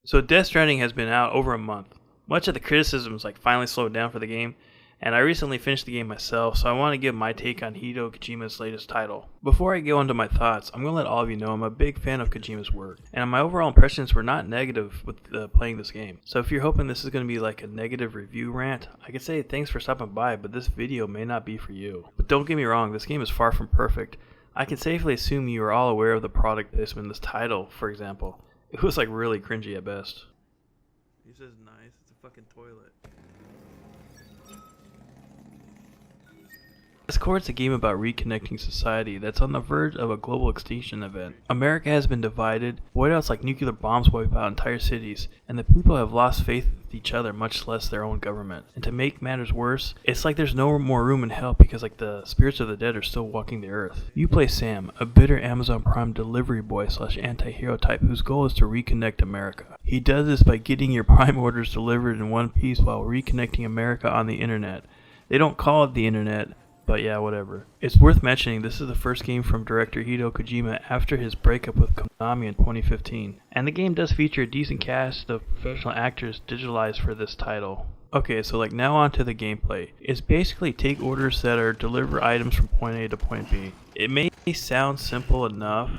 So Death Stranding has been out over a month. Much of the criticism is finally slowed down for the game, and I recently finished the game myself, so I want to give my take on Hideo Kojima's latest title. Before I go into my thoughts, I'm going to let all of you know I'm a big fan of Kojima's work, and my overall impressions were not negative with playing this game. So if you're hoping this is going to be like a negative review rant, I could say thanks for stopping by, but this video may not be for you. But don't get me wrong, this game is far from perfect. I can safely assume you are all aware of the product placement in this title, for example. It was really cringy at best. He says nice, it's a fucking toilet. Discord's a game about reconnecting society that's on the verge of a global extinction event. America has been divided, whiteouts like nuclear bombs wipe out entire cities, and the people have lost faith with each other, much less their own government. And to make matters worse, it's like there's no more room in hell because the spirits of the dead are still walking the earth. You play Sam, a bitter Amazon Prime delivery boy / anti-hero type whose goal is to reconnect America. He does this by getting your Prime orders delivered in one piece while reconnecting America on the internet. They don't call it the internet, but yeah, whatever. It's worth mentioning this is the first game from director Hideo Kojima after his breakup with Konami in 2015. And the game does feature a decent cast of professional actors digitalized for this title. Okay, so now on to the gameplay. It's basically take orders that are deliver items from point A to point B. It may sound simple enough,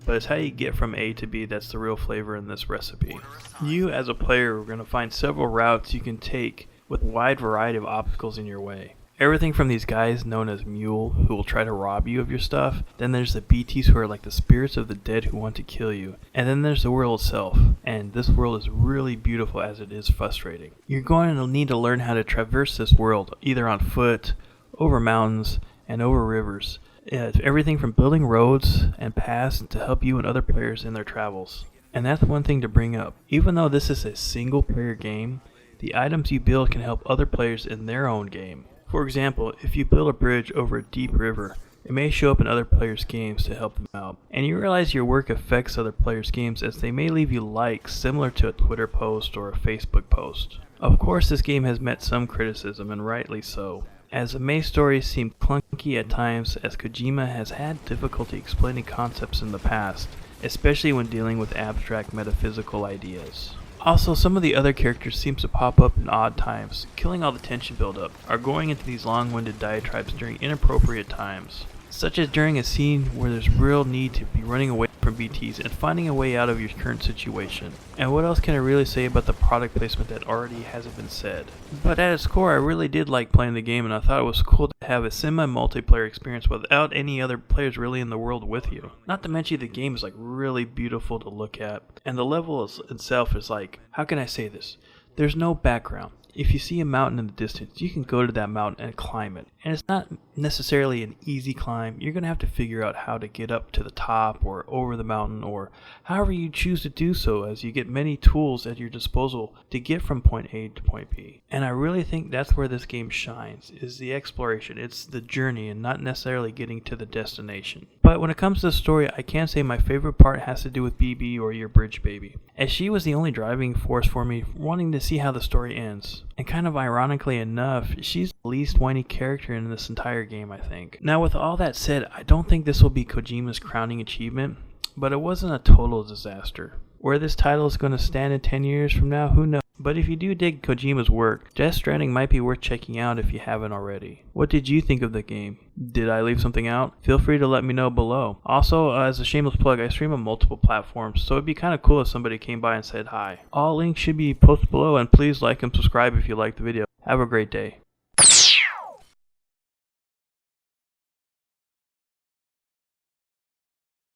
but it's how you get from A to B that's the real flavor in this recipe. You as a player are going to find several routes you can take with a wide variety of obstacles in your way. Everything from these guys known as Mule, who will try to rob you of your stuff, then there's the BTs who are like the spirits of the dead who want to kill you, and then there's the world itself, and this world is really beautiful as it is frustrating. You're going to need to learn how to traverse this world, either on foot, over mountains, and over rivers. It's everything from building roads and paths to help you and other players in their travels. And that's one thing to bring up. Even though this is a single player game, the items you build can help other players in their own game. For example, if you build a bridge over a deep river, it may show up in other players' games to help them out. And you realize your work affects other players' games as they may leave you likes similar to a Twitter post or a Facebook post. Of course, this game has met some criticism, and rightly so, as the main stories seem clunky at times as Kojima has had difficulty explaining concepts in the past, especially when dealing with abstract metaphysical ideas. Also, some of the other characters seem to pop up in odd times, killing all the tension buildup, or going into these long-winded diatribes during inappropriate times, such as during a scene where there's real need to be running away from BTs and finding a way out of your current situation. And what else can I really say about the product placement that already hasn't been said? But at its core, I really did like playing the game, and I thought it was cool to have a semi-multiplayer experience without any other players really in the world with you. Not to mention the game is really beautiful to look at, and the level itself is how can I say this? There's no background. If you see a mountain in the distance, you can go to that mountain and climb it. And it's not necessarily an easy climb. You're going to have to figure out how to get up to the top or over the mountain or however you choose to do so, as you get many tools at your disposal to get from point A to point B. And I really think that's where this game shines, is the exploration. It's the journey and not necessarily getting to the destination. But when it comes to the story, I can say my favorite part has to do with BB, or your bridge baby, as she was the only driving force for me wanting to see how the story ends. And kind of ironically enough, she's the least whiny character in this entire game, I think. Now with all that said, I don't think this will be Kojima's crowning achievement, but it wasn't a total disaster. Where this title is going to stand in 10 years from now, who knows? But if you do dig Kojima's work, Death Stranding might be worth checking out if you haven't already. What did you think of the game? Did I leave something out? Feel free to let me know below. Also, as a shameless plug, I stream on multiple platforms, so it'd be kind of cool if somebody came by and said hi. All links should be posted below, and please like and subscribe if you liked the video. Have a great day.